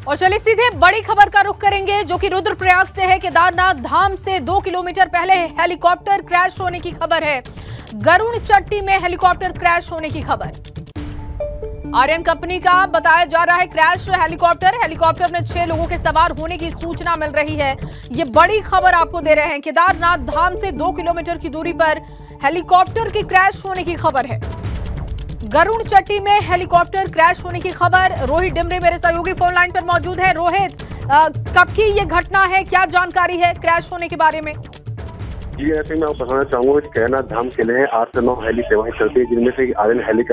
और चलिए सीधे बड़ी खबर का रुख करेंगे जो कि रुद्रप्रयाग से है। केदारनाथ धाम से 2 किलोमीटर पहले हेलीकॉप्टर क्रैश होने की खबर है। गरुड़ चट्टी में हेलीकॉप्टर क्रैश होने की खबर। आर्यन कंपनी का बताया जा रहा है क्रैश हेलीकॉप्टर में 6 लोगों के सवार होने की सूचना मिल रही है। ये बड़ी खबर आपको दे रहे हैं। केदारनाथ धाम से 2 किलोमीटर की दूरी पर हेलीकॉप्टर के क्रैश होने की खबर है। गरुड़ चट्टी में हेलीकॉप्टर क्रैश होने की खबर। रोहित डिमरे मेरे सहयोगी फोन लाइन पर मौजूद है। रोहित, कब की ये घटना है, क्या जानकारी है क्रैश होने के बारे में? जी, ऐसे मैं आपको बताना चाहूंगा कि केदारनाथ धाम के लिए 8 से 9 हेली सेवाएं चलती है, जिनमें से आर्यन हेली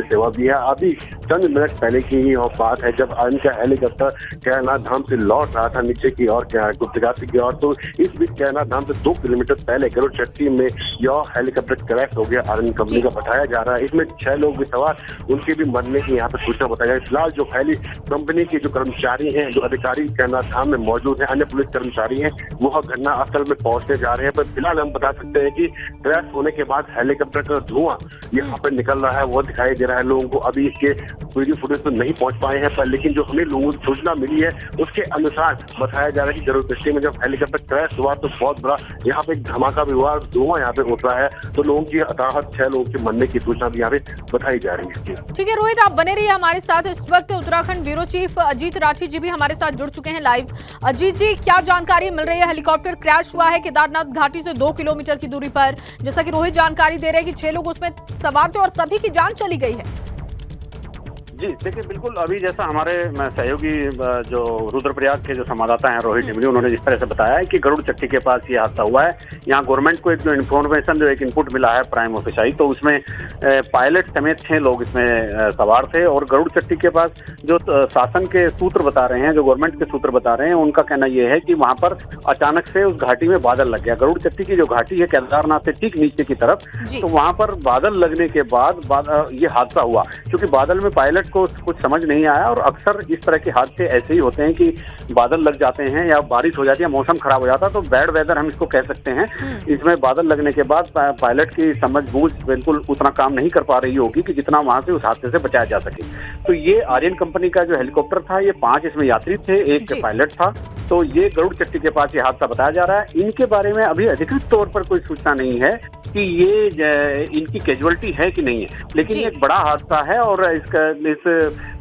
सेवा भी है। अभी चंद मिनट पहले की ही बात है जब आर्यन का हेलीकॉप्टर केदारनाथ धाम से लौट रहा था नीचे की ओर, गुप्तगासी की ओर। तो इस बीच केदारनाथ धाम से 2 किलोमीटर पहले गरुड़ चट्टी में यह हेलीकॉप्टर क्रैश हो गया। आर्यन कंपनी का बताया जा रहा है इसमें 6 लोग भी सवार, उनके भी मरने की यहाँ पे सूचना बताई गई। फिलहाल जो हेली कंपनी के जो कर्मचारी हैं, जो अधिकारी केदारनाथ धाम में मौजूद है, अन्य पुलिस कर्मचारी हैं, वो घटना स्थल में पहुंचने जा रहे हैं। फिलहाल हम बता सकते हैं कि क्रैश होने के बाद हेलीकॉप्टर का धुआं यहाँ पर निकल रहा है, वो दिखाई दे रहा है लोगों को। अभी इसके वीडियो फुटेज तो नहीं पहुंच पाए हैं, पर लेकिन जो हमें लोगों को सूचना मिली है उसके अनुसार बताया जा रहा है कि गरुड़ चट्टी में जब हेलीकॉप्टर क्रैश हुआ तो बहुत बड़ा यहाँ पे एक धमाका भी हुआ, धुआं यहाँ पे उठ रहा है। तो लोगों की हताहत 6 लोगों के मरने की सूचना भी यहाँ पे बताई जा रही है। ठीक है रोहित, आप बने रहिए हमारे साथ। इस वक्त उत्तराखंड ब्यूरो चीफ अजीत राठी जी भी हमारे साथ जुड़ चुके हैं लाइव। अजीत जी, क्या जानकारी मिल रही है? हेलीकॉप्टर क्रैश हुआ है केदारनाथ घाटी से 2 किलोमीटर की दूरी पर, जैसा कि रोहित जानकारी दे रहे हैं कि 6 लोग उसमें सवार थे और सभी की जान चली गई है। जी देखिए, बिल्कुल अभी जैसा हमारे सहयोगी जो रुद्रप्रयाग के जो संवाददाता हैं रोहित डिमरी, उन्होंने जिस तरह से बताया है कि गरुड़ चट्टी के पास ये हादसा हुआ है। यहाँ गवर्नमेंट को एक जो इन्फॉर्मेशन, जो एक इनपुट मिला है प्राइम ऑफिसरी, तो उसमें पायलट समेत 6 लोग इसमें सवार थे। और गरुड़ चट्टी के पास जो शासन के सूत्र बता रहे हैं, जो गवर्नमेंट के सूत्र बता रहे हैं, उनका कहना यह है कि वहां पर अचानक से उस घाटी में बादल लग गया। गरुड़ चट्टी की जो घाटी है केदारनाथ से ठीक नीचे की तरफ, तो वहां पर बादल लगने के बाद ये हादसा हुआ। क्योंकि बादल में पायलट को कुछ समझ नहीं आया, और अक्सर इस तरह के हादसे ऐसे ही होते हैं कि बादल लग जाते हैं या बारिश हो जाती है, मौसम खराब हो जाता है, तो बैड वेदर हम इसको कह सकते हैं। इसमें बादल लगने के बाद पायलट की समझ-बूझ बिल्कुल उतना काम नहीं कर पा रही होगी कि जितना वहां से उस हादसे से बचाया जा सके। तो ये आर्यन कंपनी का जो हेलीकॉप्टर था, ये 5 इसमें यात्री थे, एक पायलट था। तो ये गरुड़ चट्टी के पास ये हादसा बताया जा रहा है। इनके बारे में अभी अधिकृत तौर पर कोई सूचना नहीं है कि ये इनकी कैजुअलिटी है कि नहीं है, लेकिन ये एक बड़ा हादसा है। और इस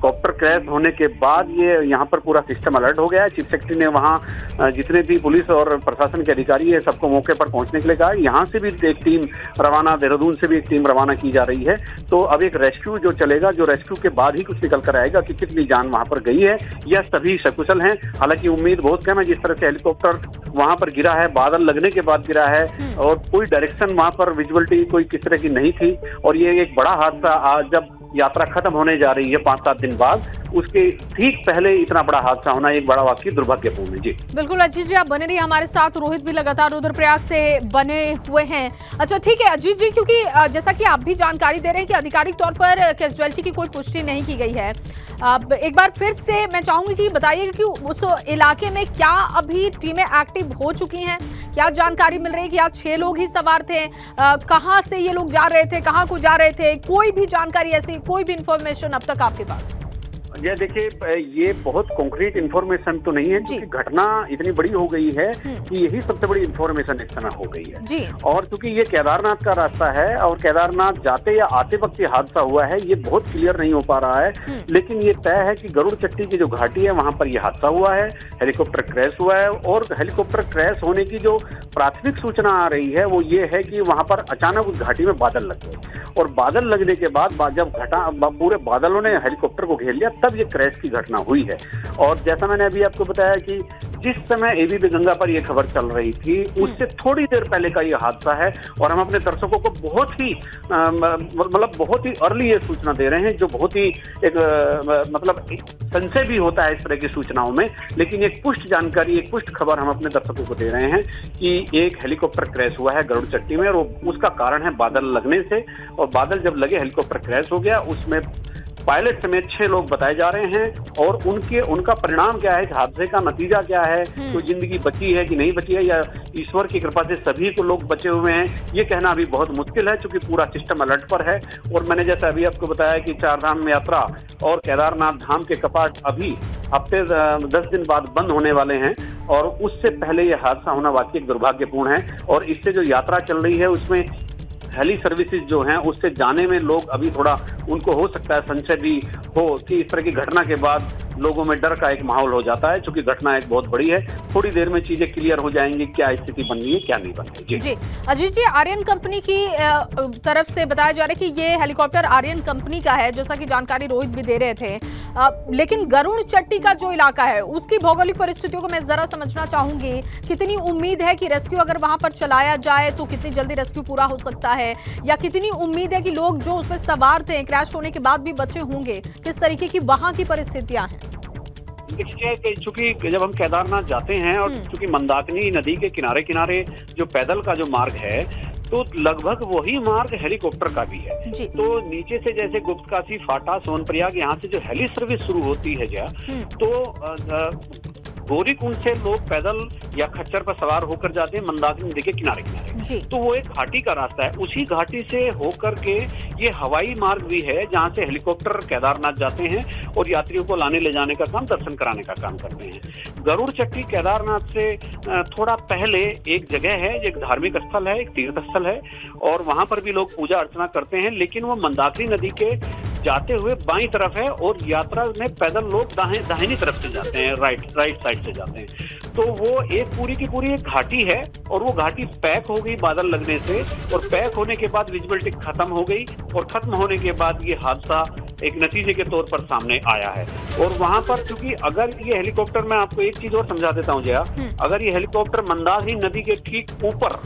कॉप्टर क्रैश होने के बाद ये यहाँ पर पूरा सिस्टम अलर्ट हो गया है। चीफ सेक्रेटरी ने वहाँ जितने भी पुलिस और प्रशासन के अधिकारी है सबको मौके पर पहुंचने के लिए कहा। यहाँ से भी एक टीम रवाना, देहरादून से भी एक टीम रवाना की जा रही है। तो अब एक रेस्क्यू जो चलेगा, जो रेस्क्यू के बाद ही कुछ निकल कर आएगा कि कितनी जान वहां पर गई है या सभी सकुशल हैं। हालांकि उम्मीद बहुत कम है, जिस तरह से हेलीकॉप्टर वहां पर गिरा है, बादल लगने के बाद गिरा है, और कोई डायरेक्शन वहां पर विजुअलिटी कोई किस तरह की नहीं थी। और ये एक बड़ा हादसा आज जब यात्रा खत्म होने जा रही है 5-7 दिन बाद, उसके ठीक पहले इतना बड़ा हादसा होना एक बड़ा वाकई दुर्भाग्यपूर्ण है। जी बिल्कुल अजीत जी, आप बने रहिए हमारे साथ। रोहित भी लगातार रुद्रप्रयाग से बने हुए हैं। अच्छा ठीक है अजीत जी, क्योंकि जैसा कि आप भी जानकारी दे रहे हैं कि आधिकारिक तौर पर कैजुअलिटी की कोई पुष्टि नहीं की गई है, एक बार फिर से मैं चाहूंगी कि बताइए कि उस इलाके में क्या अभी टीमें एक्टिव हो चुकी हैं? क्या जानकारी मिल रही है कि आज 6 लोग ही सवार थे? कहाँ से ये लोग जा रहे थे, कहाँ को जा रहे थे? कोई भी जानकारी, ऐसी कोई भी इंफॉर्मेशन अब तक आपके पास? ये देखिए, ये बहुत कॉन्क्रीट इन्फॉर्मेशन तो नहीं है, क्योंकि घटना इतनी बड़ी हो गई है कि यही सबसे बड़ी इन्फॉर्मेशन इस समय हो गई है। जी। और क्योंकि ये केदारनाथ का रास्ता है और केदारनाथ जाते या आते वक्त ये हादसा हुआ है, ये बहुत क्लियर नहीं हो पा रहा है। लेकिन ये तय है कि गरुड़ चट्टी की जो घाटी है वहां पर ये हादसा हुआ है, हेलीकॉप्टर क्रैश हुआ है। और हेलीकॉप्टर क्रैश होने की जो प्राथमिक सूचना आ रही है वो ये है कि वहां पर अचानक उस घाटी में बादल लग गए, और बादल लगने के बाद जब पूरे बादलों ने हेलीकॉप्टर को घेर लिया, तब ये क्रैश की घटना हुई है। और जैसा मैंने अभी आपको बताया कि जिस समय एबीपी गंगा पर यह खबर चल रही थी, उससे थोड़ी देर पहले का ये हादसा है। और हम अपने दर्शकों को बहुत ही बहुत ही अर्ली ये सूचना दे रहे हैं, जो बहुत ही एक संशय भी होता है इस तरह की सूचनाओं में, लेकिन एक पुष्ट जानकारी, एक पुष्ट खबर हम अपने दर्शकों को दे रहे हैं कि एक हेलीकॉप्टर क्रैश हुआ है गरुड़ चट्टी में, और उसका कारण है बादल लगने से। और बादल जब लगे, हेलीकॉप्टर क्रैश हो गया। उसमें पायलट समेत 6 लोग बताए जा रहे हैं। और उनका परिणाम क्या है, हादसे का नतीजा क्या है, तो जिंदगी बची है कि नहीं बची है, या ईश्वर की कृपा से सभी को लोग बचे हुए हैं, ये कहना अभी बहुत मुश्किल है, क्योंकि पूरा सिस्टम अलर्ट पर है। और मैंने जैसा अभी आपको बताया कि 4 धाम यात्रा और केदारनाथ धाम के कपाट अभी हफ्ते 10 दिन बाद बंद होने वाले हैं, और उससे पहले ये हादसा होना वाकई दुर्भाग्यपूर्ण है। और इससे जो यात्रा चल रही है उसमें हेली सर्विसेज जो हैं उससे जाने में लोग अभी थोड़ा, उनको हो सकता है संशय भी हो कि इस तरह की घटना के बाद लोगों में डर का एक माहौल हो जाता है, क्योंकि घटना एक बहुत बड़ी है। थोड़ी देर में चीजें क्लियर हो जाएंगी, क्या स्थिति बन रही है क्या नहीं बन रही। जी अजीत जी, आर्यन कंपनी की तरफ से बताया जा रहा है कि ये हेलीकॉप्टर आर्यन कंपनी का है, जैसा कि जानकारी रोहित भी दे रहे थे। लेकिन गरुड़ चट्टी का जो इलाका है उसकी भौगोलिक परिस्थितियों को मैं जरा समझना चाहूंगी। कितनी उम्मीद है कि रेस्क्यू अगर वहां पर चलाया जाए तो कितनी जल्दी रेस्क्यू पूरा हो सकता है, या कितनी उम्मीद है कि लोग जो उसमें सवार थे क्रैश होने के बाद भी बचे होंगे, किस तरीके की वहां की परिस्थितियां हैं? देखिए, चूंकि जब हम केदारनाथ जाते हैं और चूंकि मंदाकिनी नदी के किनारे किनारे जो पैदल का जो मार्ग है, तो लगभग वही मार्ग हेलीकॉप्टर का भी है। तो नीचे से जैसे गुप्तकाशी, फाटा, सोनप्रयाग, यहाँ से जो हेली सर्विस शुरू होती है तो गौरीकुंड से लोग पैदल या खच्चर पर सवार होकर जाते हैं मंदाकिनी नदी के किनारे किनारे। तो वो एक घाटी का रास्ता है, उसी घाटी से होकर के ये हवाई मार्ग भी है जहाँ से हेलीकॉप्टर केदारनाथ जाते हैं और यात्रियों को लाने ले जाने का काम, दर्शन कराने का काम करते हैं। गरुड़ चट्टी केदारनाथ से थोड़ा पहले एक जगह है, एक धार्मिक स्थल है, एक तीर्थ स्थल है, और वहां पर भी लोग पूजा अर्चना करते हैं। लेकिन वो मंदाकिनी नदी के जाते हुए बाईं तरफ है, और यात्रा में पैदल लोग दाहिनी तरफ से जाते हैं, राइट साइड से जाते हैं। तो वो एक पूरी की पूरी एक घाटी है, और वो घाटी पैक हो गई बादल लगने से, और पैक होने के बाद विजिबिलिटी खत्म हो गई, और खत्म होने के बाद ये हादसा एक नतीजे के तौर पर सामने आया है। और वहां पर चूंकि अगर ये हेलीकॉप्टर, मैं आपको एक चीज और समझा देता हूँ जया, अगर ये हेलीकॉप्टर मंदाकिनी नदी के ठीक ऊपर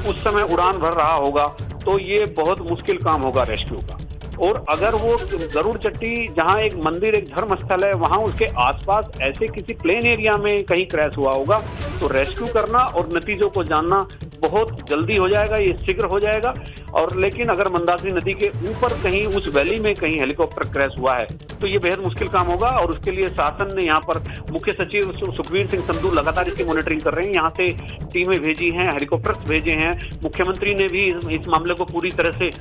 उस समय उड़ान भर रहा होगा तो ये बहुत मुश्किल काम होगा रेस्क्यू का। और अगर वो गरुड़ चट्टी जहाँ एक मंदिर, एक धर्म स्थल है, वहां उसके आसपास ऐसे किसी प्लेन एरिया में कहीं क्रैश हुआ होगा तो रेस्क्यू करना और नतीजों को जानना बहुत जल्दी हो जाएगा, ये शीघ्र हो जाएगा। और लेकिन अगर मंदाकिनी नदी के ऊपर कहीं उस वैली में कहीं हेलीकॉप्टर क्रैश हुआ है तो ये बेहद मुश्किल काम होगा। और उसके लिए शासन ने यहाँ पर मुख्य सचिव सुखबीर सिंह संधू लगातार इसकी मॉनिटरिंग कर रहे हैं, यहाँ से टीमें भेजी हैं, हेलीकॉप्टर्स भेजे हैं। मुख्यमंत्री ने भी इस मामले को पूरी तरह से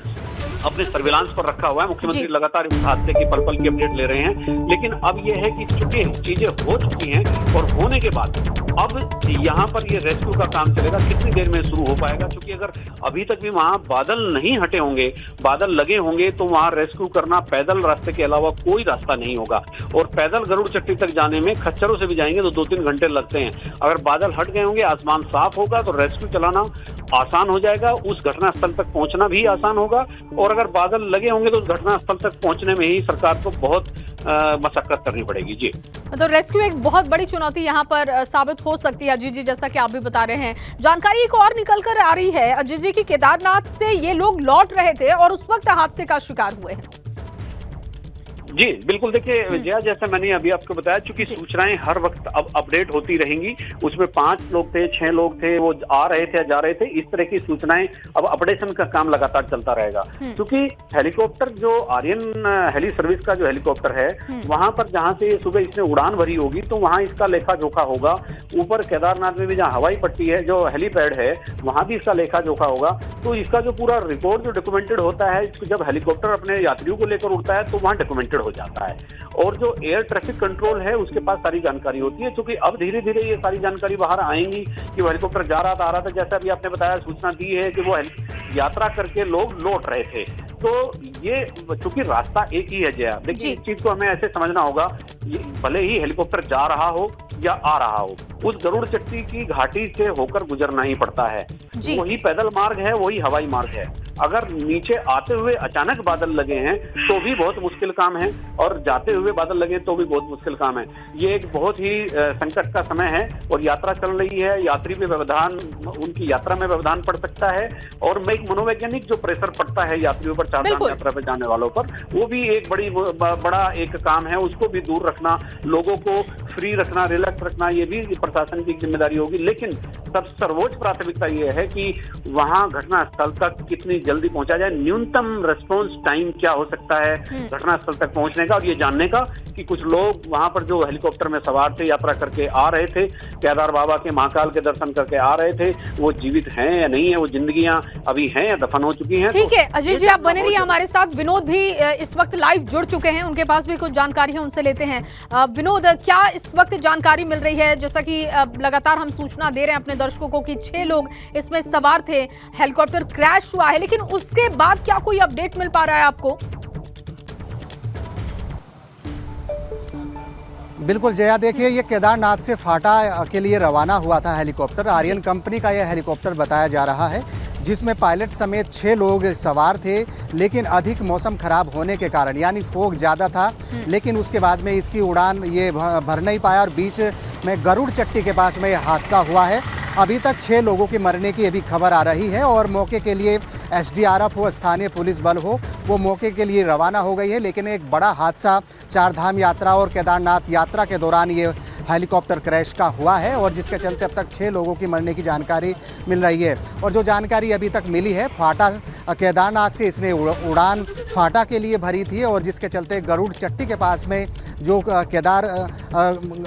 अपने सर्विलांस पर रखा हुआ है। मुख्यमंत्री लगातार इस हादसे की पल पल की अपडेट ले रहे हैं। लेकिन अब यह है कि चूंकि चीजें हो चुकी हैं और होने के बाद अब यहाँ पर ये रेस्क्यू का काम चलेगा, कितनी देर में शुरू हो पाएगा, क्योंकि अगर अभी तक भी वहाँ बादल नहीं हटे होंगे, बादल लगे होंगे, तो वहाँ रेस्क्यू करना पैदल रास्ते के अलावा कोई रास्ता नहीं होगा। और पैदल गरुड़ चट्टी तक जाने में खच्चरों से भी जाएंगे तो 2-3 घंटे लगते हैं। अगर बादल हट गए होंगे, आसमान साफ होगा, तो रेस्क्यू चलाना आसान हो जाएगा, उस घटना स्थल तक पहुंचना भी आसान होगा। और अगर बादल लगे होंगे तो उस घटना स्थल तक पहुंचने में ही सरकार को बहुत मशक्कत करनी पड़ेगी। जी, तो रेस्क्यू एक बहुत बड़ी चुनौती यहाँ पर साबित हो सकती है अजीत जी, जैसा कि आप भी बता रहे हैं। जानकारी एक और निकल कर आ रही है अजीत जी की केदारनाथ से ये लोग लौट रहे थे और उस वक्त हादसे का शिकार हुए हैं। जी बिल्कुल, देखिए जया, जैसा मैंने अभी आपको बताया, चूंकि सूचनाएं हर वक्त अब अपडेट होती रहेंगी। उसमें 5 लोग थे, 6 लोग थे, वो आ रहे थे, जा रहे थे, इस तरह की सूचनाएं, अब अपडेशन का काम लगातार चलता रहेगा। क्योंकि हेलीकॉप्टर जो आर्यन हेली सर्विस का जो हेलीकॉप्टर है, वहां पर जहां से सुबह इसने उड़ान भरी होगी तो वहां इसका लेखा जोखा होगा। ऊपर केदारनाथ में भी जहाँ हवाई पट्टी है, जो हेलीपैड है, वहां भी इसका लेखा जोखा होगा। तो इसका जो पूरा रिपोर्ट जो डॉक्यूमेंटेड होता है, जब हेलीकॉप्टर अपने यात्रियों को लेकर उड़ता है तो वहां डॉक्यूमेंटेड हो जाता है। और जो एयर ट्रैफिक कंट्रोल है उसके पास सारी जानकारी होती है। क्योंकि अब धीरे धीरे ये सारी जानकारी बाहर आएंगी कि वो हेलीकॉप्टर जा रहा था, आ रहा था, जैसा अभी आपने बताया, सूचना दी है कि वो यात्रा करके लोग लौट रहे थे। तो ये चूंकि रास्ता एक ही है जया, देखिए इस चीज को हमें ऐसे समझना होगा, भले ही हेलीकॉप्टर जा रहा हो या आ रहा हो, उस गरुड़ चट्टी की घाटी से होकर गुजरना ही पड़ता है। वही पैदल मार्ग है, वही हवाई मार्ग है। अगर नीचे आते हुए अचानक बादल लगे हैं तो भी बहुत मुश्किल काम है, और जाते हुए बादल लगे तो भी बहुत मुश्किल काम है। ये एक बहुत ही संकट का समय है, और यात्रा चल रही है, यात्री पे व्यवधान, उनकी यात्रा में व्यवधान पड़ सकता है। और एक मनोवैज्ञानिक जो प्रेशर पड़ता है यात्रियों पर, चारधाम यात्रा पर जाने वालों पर, वो भी एक बड़ा एक काम है। उसको भी दूर रखना, लोगों को फ्री रखना, रिलैक्स रखना, ये भी प्रशासन की जिम्मेदारी होगी। लेकिन सर्वोच्च प्राथमिकता ये है कि वहां घटनास्थल तक कितनी जल्दी पहुंचा जाए, न्यूनतम रिस्पॉन्स टाइम क्या हो सकता है घटनास्थल तक पहुंचने का, और ये जानने का कि कुछ लोग वहां पर जो हेलीकॉप्टर में सवार थे, यात्रा करके आ रहे थे, केदार बाबा के महाकाल के दर्शन करके आ रहे थे, वो जीवित हैं या नहीं है, वो जिंदगियां अभी हैं या दफन हो चुकी हैं। ठीक है अजीत जी, आप बने रहिए हमारे साथ। विनोद भी इस वक्त लाइव जुड़ चुके हैं, उनके पास भी कुछ जानकारी है, उनसे लेते हैं। विनोद, क्या इस वक्त जानकारी मिल रही है? जैसा कि लगातार हम सूचना दे रहे हैं अपने दर्शकों को कि 6 लोग इसमें सवार थे, हेलीकॉप्टर क्रैश हुआ है, लेकिन उसके बाद क्या कोई अपडेट मिल पा रहा है आपको? बिल्कुल जया, देखिए ये केदारनाथ से फाटा के लिए रवाना हुआ था हेलीकॉप्टर। आर्यन कंपनी का यह हेलीकॉप्टर बताया जा रहा है, जिसमें पायलट समेत 6 लोग सवार थे, लेकिन अधिक मौसम खराब होने के कारण, यानी फोग ज़्यादा था, लेकिन उसके बाद में इसकी उड़ान ये भर नहीं पाया और बीच में गरुड़ चट्टी के पास में यह हादसा हुआ है। अभी तक 6 लोगों के मरने की अभी खबर आ रही है और मौके के लिए SDRF हो, स्थानीय पुलिस बल हो, वो मौके के लिए रवाना हो गई है। लेकिन एक बड़ा हादसा चारधाम यात्रा और केदारनाथ यात्रा के दौरान ये हेलीकॉप्टर क्रैश का हुआ है, और जिसके चलते अब तक 6 लोगों की मरने की जानकारी मिल रही है। और जो जानकारी अभी तक मिली है, फाटा केदारनाथ से इसने उड़ान फाटा के लिए भरी थी, और जिसके चलते गरुड़ चट्टी के पास में जो केदार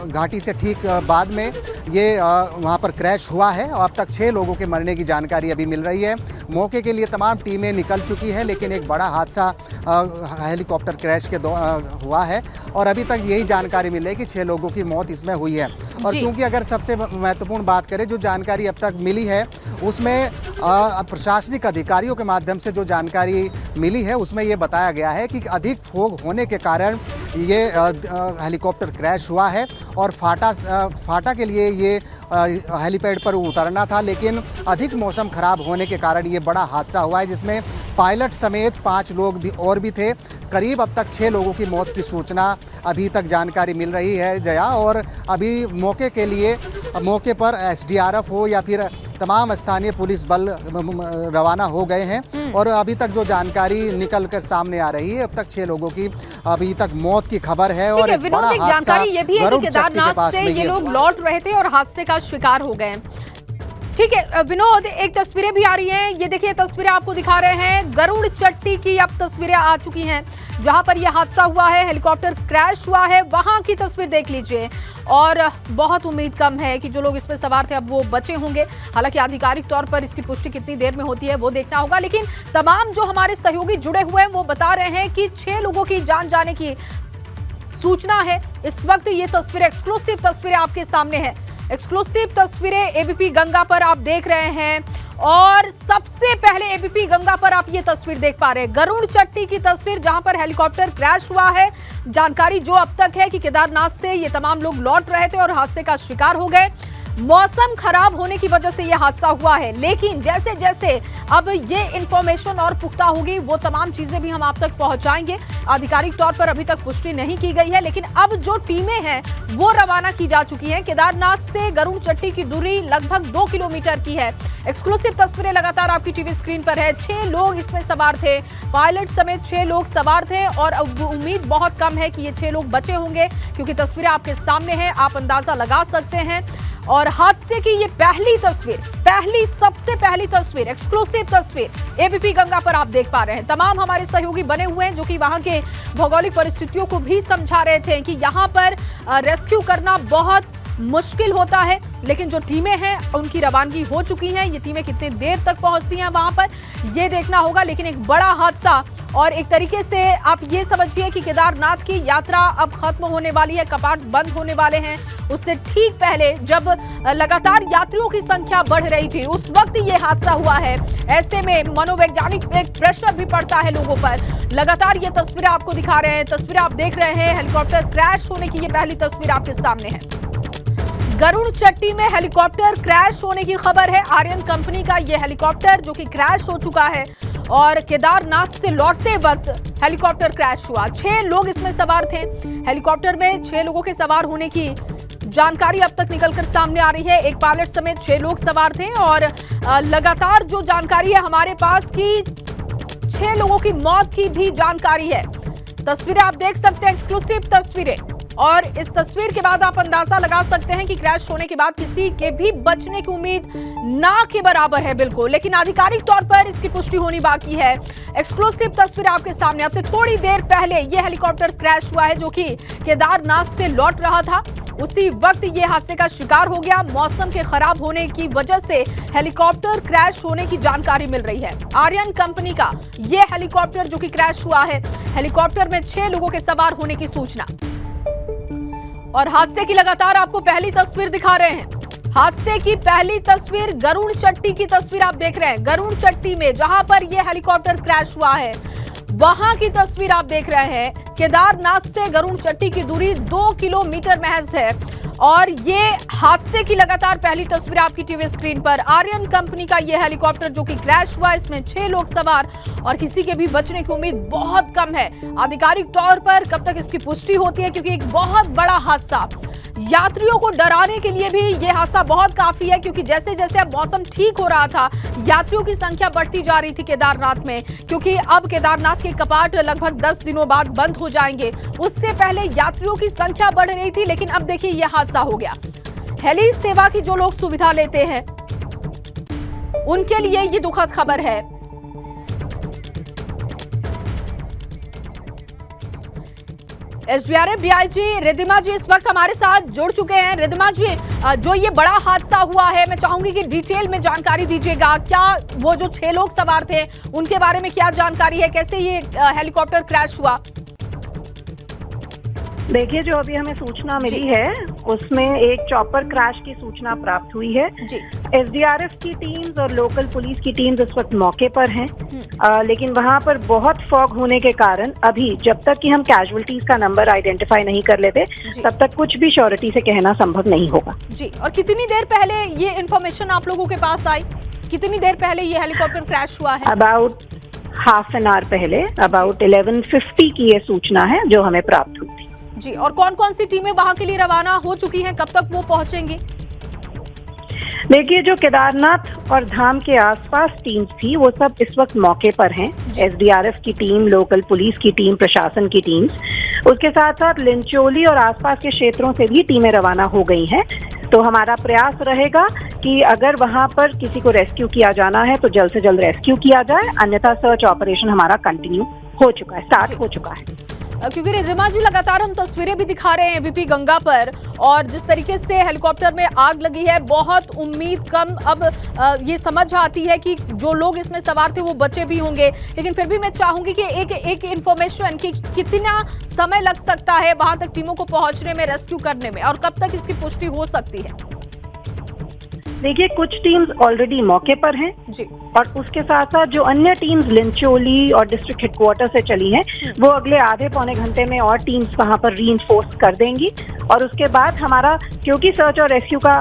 घाटी से ठीक बाद में ये वहाँ पर क्रैश हुआ है। और अब तक 6 लोगों के मरने की जानकारी अभी मिल रही है। मौके के लिए तमाम टीमें निकल चुकी है, लेकिन एक बड़ा हादसा हेलीकॉप्टर क्रैश के हुआ है, और अभी तक यही जानकारी मिल रही है कि 6 लोगों की मौत इसमें हुई है। और क्योंकि अगर सबसे महत्वपूर्ण बात करें, जो जानकारी अब तक मिली है उसमें प्रशासनिक अधिकारियों के माध्यम से जो जानकारी मिली है उसमें ये बताया गया है कि अधिक फोग होने के कारण ये हेलीकॉप्टर क्रैश हुआ है, और फाटा के लिए ये हेलीपैड पर उतरना था, लेकिन अधिक मौसम खराब होने के कारण ये बड़ा हादसा हुआ है, जिसमें पायलट समेत 5 लोग भी और भी थे। करीब अब तक 6 लोगों की मौत की सूचना अभी तक जानकारी मिल रही है जया, और अभी मौके पर SDRF हो या फिर तमाम स्थानीय पुलिस बल रवाना हो गए हैं, और अभी तक जो जानकारी निकल कर सामने आ रही है, अब तक 6 लोगों की अभी तक मौत की खबर है। और एक बड़ा जानकारी ये भी है कि केदारनाथ से ये लोग लौट रहे थे और हादसे का शिकार हो गए। ठीक है विनोद, एक तस्वीरें भी आ रही हैं, ये देखिए तस्वीरें आपको दिखा रहे हैं, गरुड़ चट्टी की अब तस्वीरें आ चुकी हैं जहां पर यह हादसा हुआ है, हेलीकॉप्टर क्रैश हुआ है, वहां की तस्वीर देख लीजिए। और बहुत उम्मीद कम है कि जो लोग इसमें सवार थे अब वो बचे होंगे। हालांकि आधिकारिक तौर पर इसकी पुष्टि कितनी देर में होती है वो देखना होगा, लेकिन तमाम जो हमारे सहयोगी जुड़े हुए हैं वो बता रहे हैं कि 6 लोगों की जान जाने की सूचना है। इस वक्त ये तस्वीरें, एक्सक्लूसिव तस्वीरें आपके सामने है, एक्सक्लूसिव तस्वीरें ABP गंगा पर आप देख रहे हैं, और सबसे पहले ABP गंगा पर आप ये तस्वीर देख पा रहे हैं, गरुड़ चट्टी की तस्वीर जहां पर हेलीकॉप्टर क्रैश हुआ है। जानकारी जो अब तक है कि केदारनाथ से ये तमाम लोग लौट रहे थे और हादसे का शिकार हो गए। मौसम खराब होने की वजह से यह हादसा हुआ है, लेकिन जैसे जैसे अब ये इंफॉर्मेशन और पुख्ता होगी वो तमाम चीजें भी हम आप तक पहुंचाएंगे। आधिकारिक तौर पर अभी तक पुष्टि नहीं की गई है, लेकिन अब जो टीमें हैं वो रवाना की जा चुकी हैं। केदारनाथ से गरुड़ चट्टी की दूरी लगभग 2 किलोमीटर की है। एक्सक्लूसिव तस्वीरें लगातार आपकी टीवी स्क्रीन पर है। 6 लोग इसमें सवार थे, पायलट समेत 6 लोग सवार थे, और उम्मीद बहुत कम है कि ये 6 लोग बचे होंगे, क्योंकि तस्वीरें आपके सामने हैं, आप अंदाजा लगा सकते हैं। और हादसे की ये सबसे पहली तस्वीर, एक्सक्लूसिव तस्वीर ABP गंगा पर आप देख पा रहे हैं। तमाम हमारे सहयोगी बने हुए हैं जो कि वहां के भौगोलिक परिस्थितियों को भी समझा रहे थे कि यहां पर रेस्क्यू करना बहुत मुश्किल होता है, लेकिन जो टीमें हैं उनकी रवानगी हो चुकी हैं। ये टीमें कितनी देर तक पहुंचती हैं वहां पर ये देखना होगा, लेकिन एक बड़ा हादसा, और एक तरीके से आप ये समझिए कि केदारनाथ की यात्रा अब खत्म होने वाली है, कपाट बंद होने वाले हैं। उससे ठीक पहले जब लगातार यात्रियों की संख्या बढ़ रही थी उस वक्त ये हादसा हुआ है। ऐसे में मनोवैज्ञानिक एक प्रेशर भी पड़ता है लोगों पर। लगातार ये तस्वीरें आपको दिखा रहे हैं, तस्वीरें आप देख रहे हैं, हेलीकॉप्टर क्रैश होने की ये पहली तस्वीर आपके सामने है। गरुड़ चट्टी में हेलीकॉप्टर क्रैश होने की खबर है। आर्यन कंपनी का यह हेलीकॉप्टर जो कि क्रैश हो चुका है, और केदारनाथ से लौटते वक्त हेलीकॉप्टर क्रैश हुआ। 6 लोग इसमें सवार थे। हेलीकॉप्टर में 6 लोगों के सवार होने की जानकारी अब तक निकलकर सामने आ रही है। एक पायलट समेत 6 लोग सवार थे, और लगातार जो जानकारी है हमारे पास की 6 लोगों की मौत की भी जानकारी है। तस्वीरें आप देख सकते हैं, एक्सक्लूसिव तस्वीरें और इस तस्वीर के बाद आप अंदाजा लगा सकते हैं कि क्रैश होने के बाद किसी के भी बचने की उम्मीद ना के बराबर है बिल्कुल, लेकिन आधिकारिक तौर पर इसकी पुष्टि होनी बाकी है। एक्सक्लूसिव तस्वीर आपके सामने। अब से थोड़ी देर पहले यह हेलीकॉप्टर क्रैश हुआ है जो कि केदारनाथ से लौट रहा था। उसी वक्त ये हादसे का शिकार हो गया। मौसम के खराब होने की वजह से हेलीकॉप्टर क्रैश होने की जानकारी मिल रही है। आर्यन कंपनी का ये हेलीकॉप्टर जो कि क्रैश हुआ है, हेलीकॉप्टर में 6 लोगों के सवार होने की सूचना। और हादसे की लगातार आपको पहली तस्वीर दिखा रहे हैं। हादसे की पहली तस्वीर गरुड़ चट्टी की तस्वीर आप देख रहे हैं। गरुड़ चट्टी में जहां पर यह हेलीकॉप्टर क्रैश हुआ है वहां की तस्वीर आप देख रहे हैं। केदारनाथ से गरुड़ चट्टी की दूरी 2 किलोमीटर महज है और ये हादसे की लगातार पहली तस्वीर आपकी टीवी स्क्रीन पर। आर्यन कंपनी का यह हेलीकॉप्टर जो कि क्रैश हुआ, इसमें 6 लोग सवार और किसी के भी बचने की उम्मीद बहुत कम है। आधिकारिक तौर पर कब तक इसकी पुष्टि होती है, क्योंकि एक बहुत बड़ा हादसा, यात्रियों को डराने के लिए भी यह हादसा बहुत काफी है, क्योंकि जैसे जैसे अब मौसम ठीक हो रहा था यात्रियों की संख्या बढ़ती जा रही थी केदारनाथ में, क्योंकि अब केदारनाथ के कपाट लगभग 10 दिनों बाद बंद हो जाएंगे। उससे पहले यात्रियों की संख्या बढ़ रही थी, लेकिन अब देखिए यह हादसा हो गया। हेली सेवा की जो लोग सुविधा लेते हैं उनके लिए ये दुखद खबर है। एसडीआरएफ डीआईजी रिद्धिमा जी इस वक्त हमारे साथ जुड़ चुके हैं। रिद्धिमा जी, जो ये बड़ा हादसा हुआ है, मैं चाहूंगी कि डिटेल में जानकारी दीजिएगा। क्या वो जो 6 लोग सवार थे उनके बारे में क्या जानकारी है, कैसे ये हेलीकॉप्टर क्रैश हुआ? देखिए, जो अभी हमें सूचना मिली है उसमें एक चॉपर क्रैश की सूचना प्राप्त हुई है। एसडीआरएफ की टीम्स और लोकल पुलिस की टीम्स इस वक्त मौके पर हैं, लेकिन वहां पर बहुत फॉग होने के कारण अभी जब तक कि हम कैजुअलिटीज का नंबर आइडेंटिफाई नहीं कर लेते तब तक कुछ भी श्योरिटी से कहना संभव नहीं होगा। जी, और कितनी देर पहले ये इन्फॉर्मेशन आप लोगों के पास आई? कितनी देर पहले ये हेलीकॉप्टर क्रैश हुआ है? अबाउट हाफ एन आवर पहले, अबाउट 11:50 की ये सूचना है जो हमें प्राप्त हुई थी। जी, और कौन कौन सी टीमें वहां के लिए रवाना हो चुकी हैं, कब तक वो पहुंचेंगी? देखिए, जो केदारनाथ और धाम के आसपास टीम्स थी वो सब इस वक्त मौके पर हैं। एसडीआरएफ की टीम, लोकल पुलिस की टीम, प्रशासन की टीम्स, उसके साथ साथ लिंचोली और आसपास के क्षेत्रों से भी टीमें रवाना हो गई हैं। तो हमारा प्रयास रहेगा कि अगर वहां पर किसी को रेस्क्यू किया जाना है तो जल्द से जल्द रेस्क्यू किया जाए, अन्यथा सर्च ऑपरेशन हमारा कंटिन्यू हो चुका है, स्टार्ट हो चुका है। क्योंकि रिद्धिमा जी, लगातार हम तस्वीरें भी दिखा रहे हैं एबीपी गंगा पर, और जिस तरीके से हेलीकॉप्टर में आग लगी है, बहुत उम्मीद कम अब ये समझ आती है कि जो लोग इसमें सवार थे वो बचे भी होंगे, लेकिन फिर भी मैं चाहूंगी कि एक इन्फॉर्मेशन कि कितना समय लग सकता है वहां तक टीमों को पहुंचने में, रेस्क्यू करने में, और कब तक इसकी पुष्टि हो सकती है? देखिए, कुछ टीम्स ऑलरेडी मौके पर हैं जी, और उसके साथ साथ जो अन्य टीम्स लिंचोली और डिस्ट्रिक्ट हेडक्वार्टर से चली हैं वो अगले आधे पौने घंटे में और टीम्स वहां पर रीइंफोर्स कर देंगी। और उसके बाद हमारा, क्योंकि सर्च और रेस्क्यू का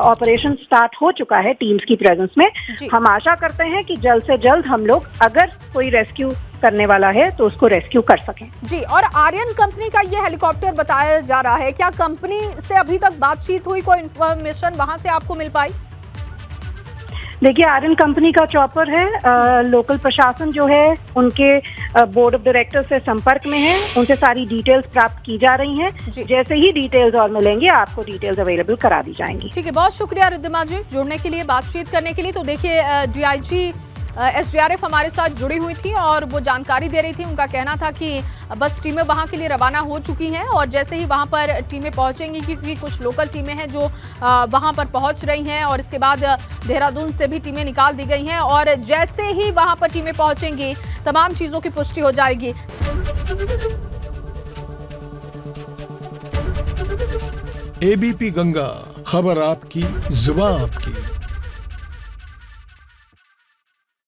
ऑपरेशन स्टार्ट हो चुका है टीम्स की प्रेजेंस में, हम आशा करते हैं कि जल्द से जल्द हम लोग, अगर कोई रेस्क्यू करने वाला है तो उसको रेस्क्यू कर सकें। जी, और आर्यन कंपनी का ये हेलीकॉप्टर बताया जा रहा है, क्या कंपनी से अभी तक बातचीत हुई, कोई इन्फॉर्मेशन वहां से आपको मिल पाई? देखिए, आर्यन कंपनी का चॉपर है, लोकल प्रशासन जो है उनके बोर्ड ऑफ डायरेक्टर से संपर्क में है, उनसे सारी डिटेल्स प्राप्त की जा रही हैं। जैसे ही डिटेल्स और मिलेंगे आपको डिटेल्स अवेलेबल करा दी जाएंगी। ठीक है, बहुत शुक्रिया रिद्धिमा जी जुड़ने के लिए, बातचीत करने के लिए। तो देखिए, डीआईजी एसडीआरएफ हमारे साथ जुड़ी हुई थी और वो जानकारी दे रही थी। उनका कहना था कि बस टीमें वहां के लिए रवाना हो चुकी हैं और जैसे ही वहां पर टीमें पहुंचेंगी, क्योंकि कुछ लोकल टीमें हैं जो वहां पर पहुंच रही हैं, और इसके बाद देहरादून से भी टीमें निकाल दी गई हैं, और जैसे ही वहां पर टीमें पहुंचेंगी तमाम चीजों की पुष्टि हो जाएगी। एबीपी गंगा, खबर आपकी, जुबान आपकी।